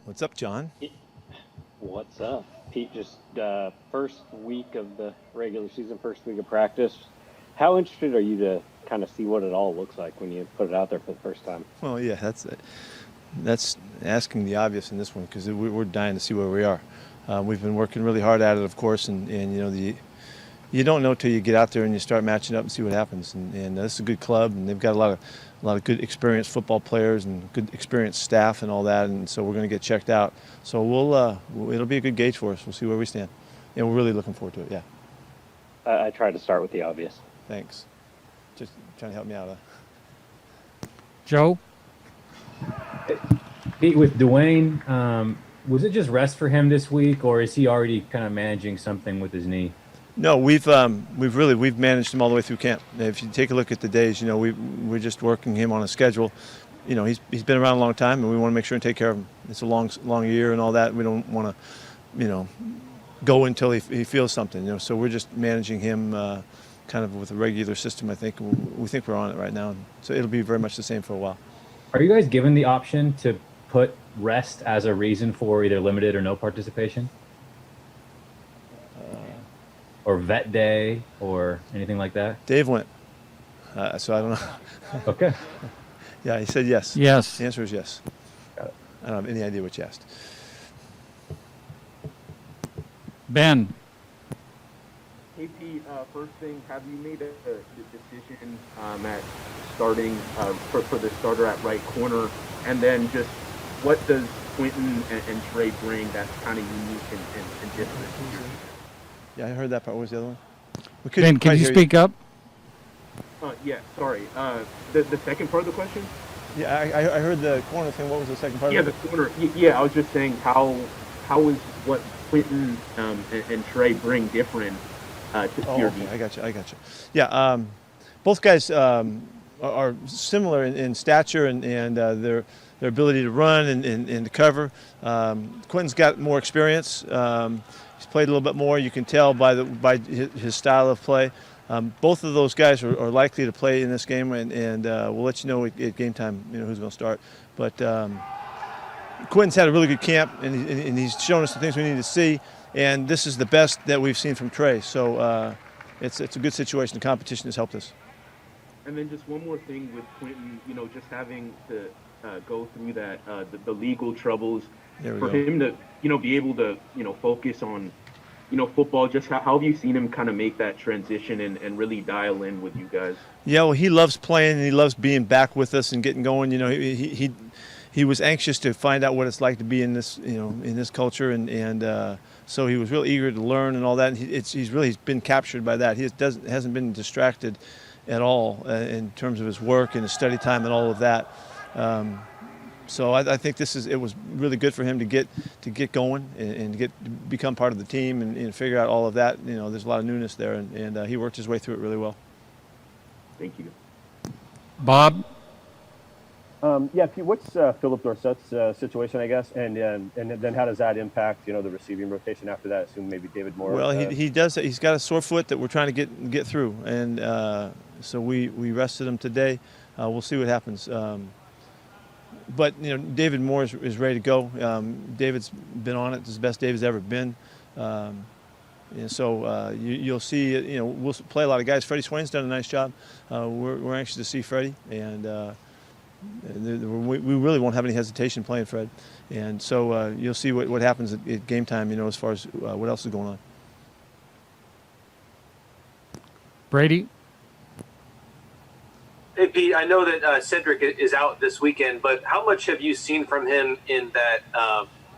What's up, John? What's up? Pete, just first week of the regular season, first week of practice. How interested are you to kind of see what it all looks like when you put it out there for the first time? Well, yeah, that's it. That's asking the obvious in this one because we're dying to see where we are. We've been working really hard at it, of course, and you don't know till you get out there and you start matching up and see what happens. And this is a good club, and they've got a lot of good experienced football players and good experienced staff and all that. And so we're going to get checked out. So it'll be a good gauge for us. We'll see where we stand, and we're really looking forward to it. Yeah. I try to start with the obvious. Thanks. Just trying to help me out. Joe? Pete, with Dwayne, was it just rest for him this week, or is he already kind of managing something with his knee? No, we've managed him all the way through camp. If you take a look at the days, we're just working him on a schedule. He's been around a long time, and we want to make sure and take care of him. It's a long year and all that. We don't want to, go until he feels something. So we're just managing him kind of with a regular system. I think we think we're on it right now, so it'll be very much the same for a while. Are you guys given the option to put rest as a reason for either limited or no participation? Or vet day or anything like that? Dave went, so I don't know. Okay. Yeah, he said yes. Yes. The answer is yes. Got it. I don't have any idea what you asked. Ben? Hey Pete, first thing, have you made the decision at starting for the starter at right corner? And then just what does Quentin and Trey bring that's kind of unique and different here? Yeah, I heard that part. What was the other one? Ben, can you speak up? Yeah, sorry. The second part of the question? Yeah, I heard the corner thing. What was the second part? Yeah, of the it? corner. Yeah, I was just saying how is what Quentin and Trey bring different to your Okay, defense? I got you. Yeah, both guys are similar in stature and their ability to run and to cover. Quentin's got more experience. He's played a little bit more. You can tell by his style of play. Both of those guys are likely to play in this game, and we'll let you know at game time, who's going to start. But Quentin's had a really good camp, and he's shown us the things we need to see. And this is the best that we've seen from Trey. So it's a good situation. The competition has helped us. And then just one more thing with Quentin, just having to go through that the legal troubles There we for go. him to be able to focus on football. Just how have you seen him kind of make that transition and really dial in with you guys? Yeah, well, he loves playing and he loves being back with us and getting going. He was anxious to find out what it's like to be in this in this culture, and so he was real eager to learn and all that. And he's been captured by that. He hasn't been distracted at all in terms of his work and his study time and all of that. So I think it was really good for him to get going and become part of the team and figure out all of that. There's a lot of newness there, and he worked his way through it really well. Thank you. Bob? Yeah, Pete, what's Philip Dorsett's situation, I guess, and then how does that impact the receiving rotation after that? I assume maybe David Moore. Well, he does. He's got a sore foot that we're trying to get through, and so we rested him today. We'll see what happens. But David Moore is ready to go. David's been on it. This is the best David's ever been. And so you'll see. We'll play a lot of guys. Freddie Swain's done a nice job. We're anxious to see Freddie, and we really won't have any hesitation playing Fred. And so you'll see what happens at game time. As far as what else is going on. Brady? Hey, Pete, I know that Cedric is out this weekend, but how much have you seen from him in that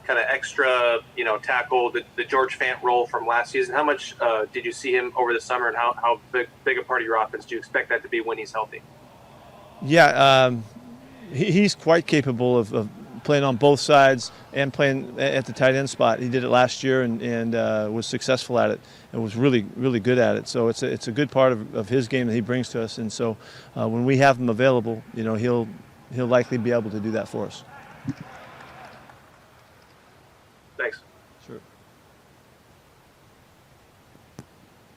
kind of extra, tackle, the George Fant role from last season? How much did you see him over the summer, and how big a part of your offense do you expect that to be when he's healthy? Yeah, he's quite capable of playing on both sides and playing at the tight end spot. He did it last year and was successful at it and was really, really good at it. So it's a good part of his game that he brings to us. And so when we have him available, he'll likely be able to do that for us. Thanks. Sure.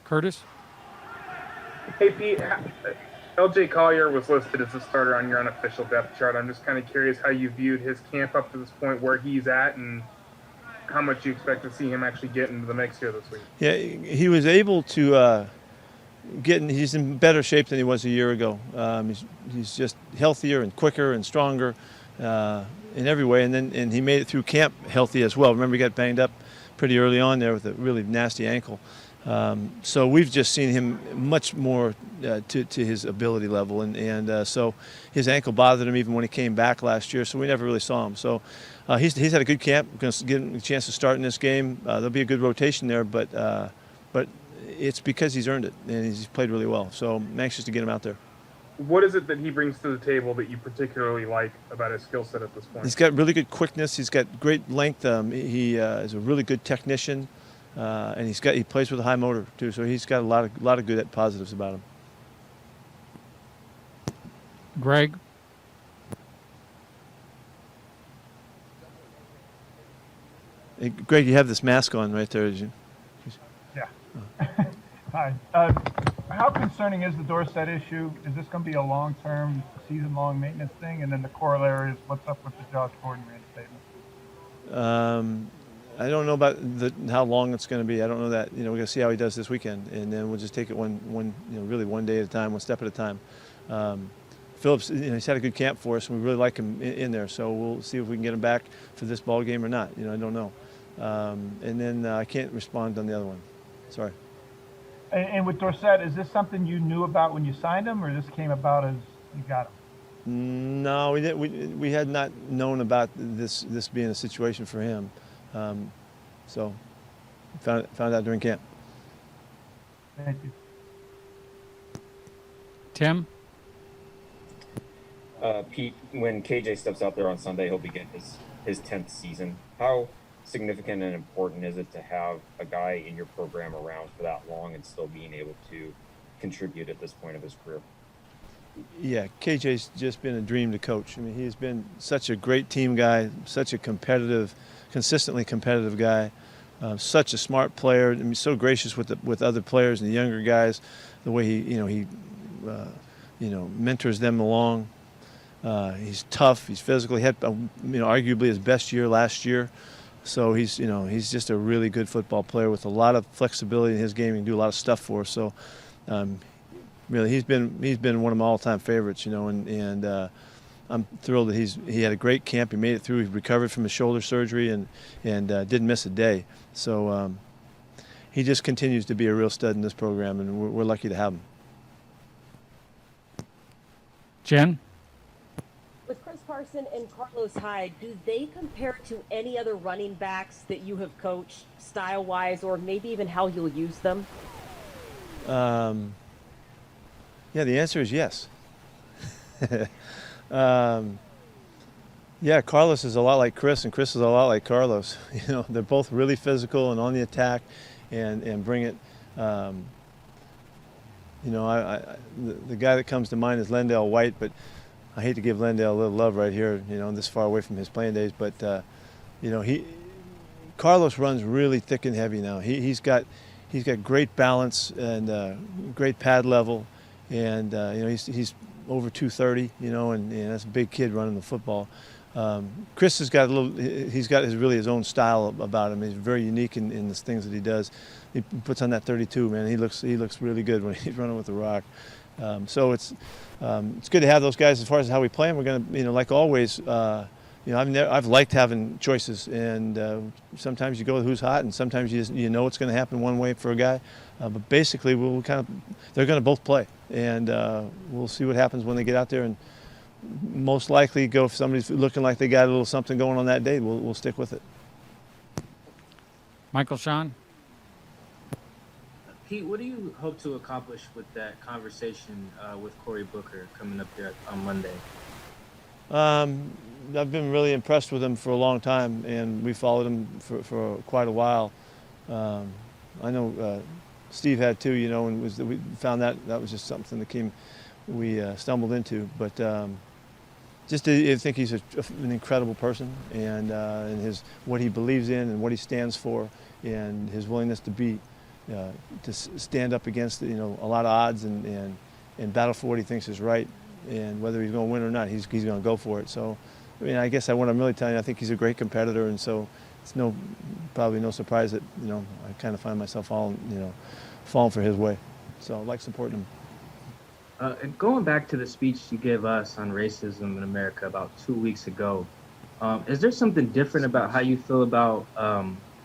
Curtis? Hey Pete, LJ Collier was listed as a starter on your unofficial depth chart. I'm just kind of curious how you viewed his camp up to this point, where he's at, and how much you expect to see him actually get into the mix here this week. Yeah, he was able to he's in better shape than he was a year ago. He's just healthier and quicker and stronger in every way. And he made it through camp healthy as well. Remember, he got banged up pretty early on there with a really nasty ankle. So we've just seen him much more to his ability level, and so his ankle bothered him even when he came back last year. So we never really saw him. So he's had a good camp. We're going to give him a chance to start in this game. There'll be a good rotation there, but it's because he's earned it and he's played really well. So I'm anxious to get him out there. What is it that he brings to the table that you particularly like about his skill set at this point? He's got really good quickness. He's got great length. He is a really good technician. And he plays with a high motor too, so he's got a lot of good positives about him. Greg? Hey, Greg, you have this mask on right there. Yeah. Hi. How concerning is the Dorsett issue? Is this going to be a long-term, season-long maintenance thing? And then the corollary is, what's up with the Josh Gordon reinstatement? I don't know about how long it's going to be. I don't know that. We're going to see how he does this weekend, and then we'll just take it really one day at a time, one step at a time. Phillips, he's had a good camp for us, and we really like him in there. So we'll see if we can get him back for this ball game or not. I don't know. And then I can't respond on the other one. Sorry. And with Dorsett, is this something you knew about when you signed him, or this came about as you got him? No, we didn't. We had not known about this being a situation for him. So found out during camp. Thank you. Tim? Pete, when KJ steps out there on Sunday, he'll begin his 10th season. How significant and important is it to have a guy in your program around for that long and still being able to contribute at this point of his career? Yeah, KJ's just been a dream to coach. He's been such a great team guy, such a consistently competitive guy, such a smart player. So gracious with other players and the younger guys, the way he mentors them along. He's tough. He's physical. He had arguably his best year last year. So he's just a really good football player with a lot of flexibility in his game. He can do a lot of stuff for us. So really, he's been one of my all-time favorites. And I'm thrilled that he had a great camp. He made it through. He recovered from his shoulder surgery and didn't miss a day. So he just continues to be a real stud in this program, and we're lucky to have him. Jen? With Chris Carson and Carlos Hyde, do they compare to any other running backs that you have coached style-wise, or maybe even how you'll use them? Yeah, the answer is yes. Yeah, Carlos is a lot like Chris, and Chris is a lot like Carlos. They're both really physical and on the attack, and bring it. The guy that comes to mind is Lendale White, but I hate to give Lendale a little love right here. This far away from his playing days, but Carlos runs really thick and heavy now. He's got great balance and great pad level, and he's over 230, and that's a big kid running the football. Chris has got his own style about him. He's very unique in the things that he does. He puts on that 32, man. He looks really good when he's running with the rock. So it's good to have those guys. As far as how we play them, we're going to, like always, I've liked having choices, and sometimes you go with who's hot, and sometimes you know it's going to happen one way for a guy. But basically, they're going to both play, and we'll see what happens when they get out there. And most likely, if somebody's looking like they got a little something going on that day, we'll stick with it. Michael Sean? Pete, what do you hope to accomplish with that conversation with Cory Booker coming up here on Monday? I've been really impressed with him for a long time, and we followed him for quite a while. I know Steve had too, and we found that was just something that we stumbled into. But I think he's an incredible person, and what he believes in and what he stands for, and his willingness to stand up against a lot of odds and and battle for what he thinks is right, and whether he's going to win or not, he's going to go for it. So, I mean, I guess what I'm really telling you, I think he's a great competitor, and so it's probably no surprise that I kind of find myself falling for his way. So I like supporting him. And going back to the speech you gave us on racism in America about 2 weeks ago, is there something different about how you feel about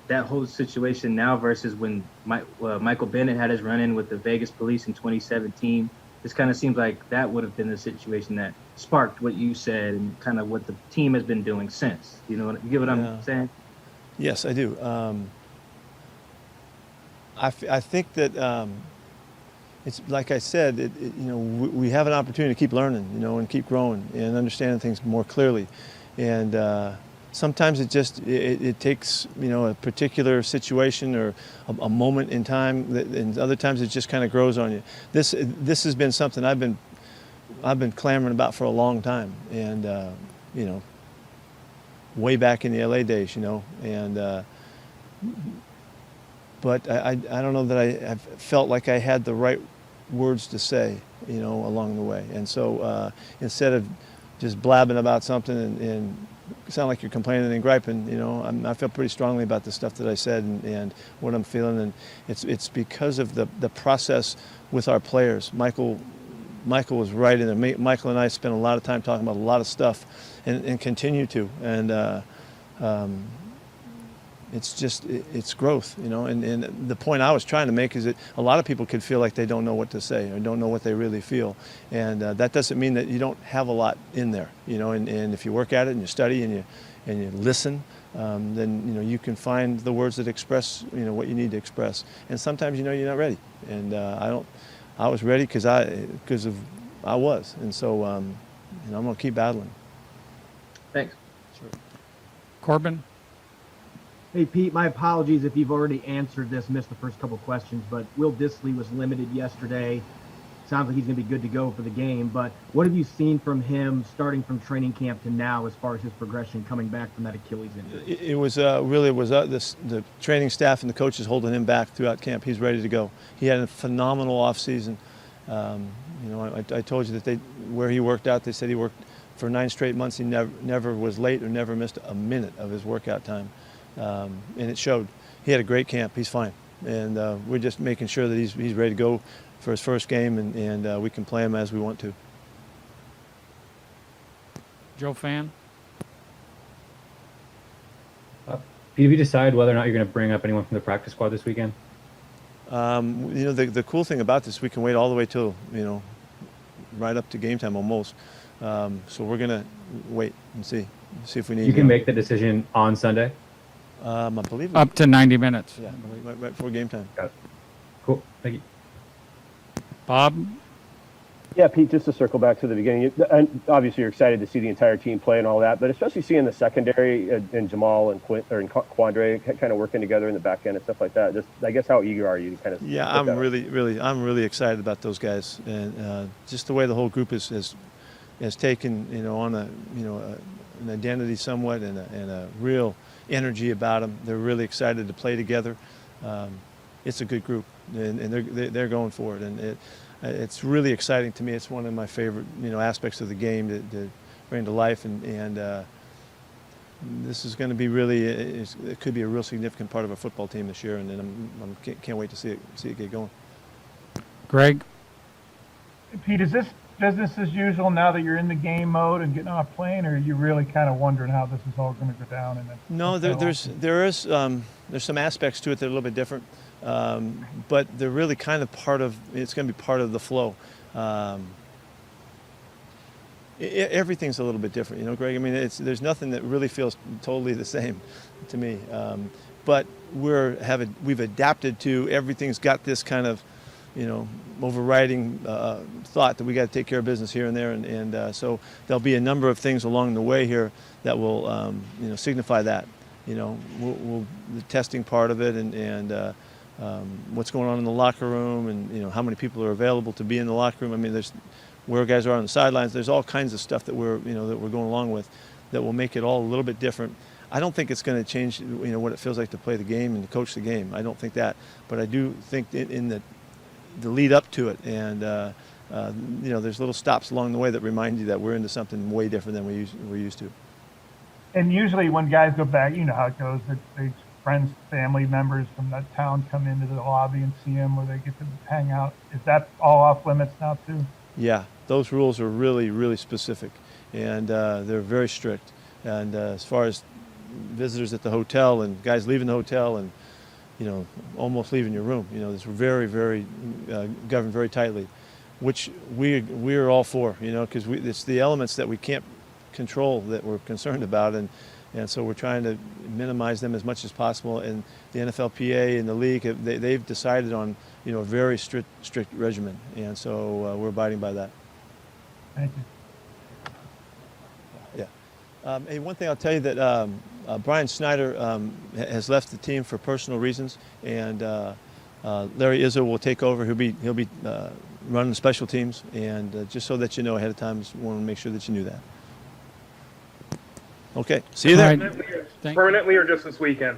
that whole situation now versus when Michael Bennett had his run-in with the Vegas police in 2017? This kind of seems like that would have been the situation that sparked what you said and kind of what the team has been doing since. You get what I'm saying? Yes, I do. I think that it's like I said. We have an opportunity to keep learning, and keep growing and understanding things more clearly. And sometimes it takes a particular situation or a moment in time, and other times it just kind of grows on you. This has been something I've been clamoring about for a long time, and way back in the LA days, and but I don't know that I've felt like I had the right words to say, along the way. And so instead of just blabbing about something and sound like you're complaining and griping, I feel pretty strongly about the stuff that I said and what I'm feeling. And it's because of the process with our players. Michael was right in there. Michael and I spent a lot of time talking about a lot of stuff and continue to. And it's growth, and the point I was trying to make is that a lot of people could feel like they don't know what to say or don't know what they really feel, and that doesn't mean that you don't have a lot in there, and if you work at it and you study and you listen, then you can find the words that express what you need to express. And sometimes you're not ready, and I was ready because I was, and so I'm going to keep battling. Thanks. Sure. Corbin? Hey, Pete, my apologies if you've already answered this, missed the first couple questions, but Will Dissly was limited yesterday. Sounds like he's going to be good to go for the game, but what have you seen from him starting from training camp to now as far as his progression coming back from that Achilles injury? It was the training staff and the coaches holding him back throughout camp. He's ready to go. He had a phenomenal offseason. I told you that where he worked out, they said he worked for 9 straight months. He never was late or never missed a minute of his workout time. And it showed. He had a great camp. He's fine, and we're just making sure that he's ready to go for his first game, and we can play him as we want to. Joe Fan? Pete, have you decided whether or not you're going to bring up anyone from the practice squad this weekend? The cool thing about this, we can wait all the way till right up to game time almost. So we're going to wait and see if we need. You can make the decision on Sunday. I believe up to 90 minutes. Yeah, right before game time. Got it. Cool. Thank you. Bob? Yeah, Pete, just to circle back to the beginning, and obviously you're excited to see the entire team play and all that, but especially seeing the secondary and Jamal and Quandre kind of working together in the back end and stuff like that. Just, I guess, how eager are you to kind of? Yeah, I'm really excited about those guys, and just the way the whole group has taken on an identity somewhat and a real energy about them. They're really excited to play together. It's a good group, and they're going for it, and it's really exciting to me. It's one of my favorite aspects of the game to bring to life, and this is going to be really it could be a real significant part of our football team this year, and I can't wait to see it get going. Greg? Pete, is this business as usual now that you're in the game mode and getting off plane, or are you really kind of wondering how this is all going to go down? No, there's some aspects to it that are a little bit different, but they're really kind of it's going to be part of the flow. Everything's a little bit different, Greg. I mean, there's nothing that really feels totally the same to me, but we've adapted to everything's got this kind of overriding thought that we got to take care of business here and there, and so there'll be a number of things along the way here that will signify that. The testing part of it, and what's going on in the locker room, and how many people are available to be in the locker room. I mean, there's where guys are on the sidelines. There's all kinds of stuff that we're going along with that will make it all a little bit different. I don't think it's going to change what it feels like to play the game and to coach the game. I don't think that, but I do think in the lead up to it, and there's little stops along the way that remind you that we're into something way different than we're used to. And usually when guys go back, you know how it goes. They friends, family members from that town come into the lobby and see him, where they get to hang out. Is that all off limits now too? Yeah, those rules are really, really specific, and they're very strict. And as far as visitors at the hotel and guys leaving the hotel and almost leaving your room, it's very, very governed very tightly, which we're all for, because it's the elements that we can't control that we're concerned about, and so we're trying to minimize them as much as possible. And the NFLPA and the league they've decided on a very strict regimen, and so we're abiding by that. Thank you. Yeah. Hey, one thing I'll tell you that Brian Snyder has left the team for personal reasons, and Larry Izzo will take over. He'll be running special teams, and just so that you know ahead of time, just want to make sure that you knew that. Okay, see you there. Permanently or just this weekend?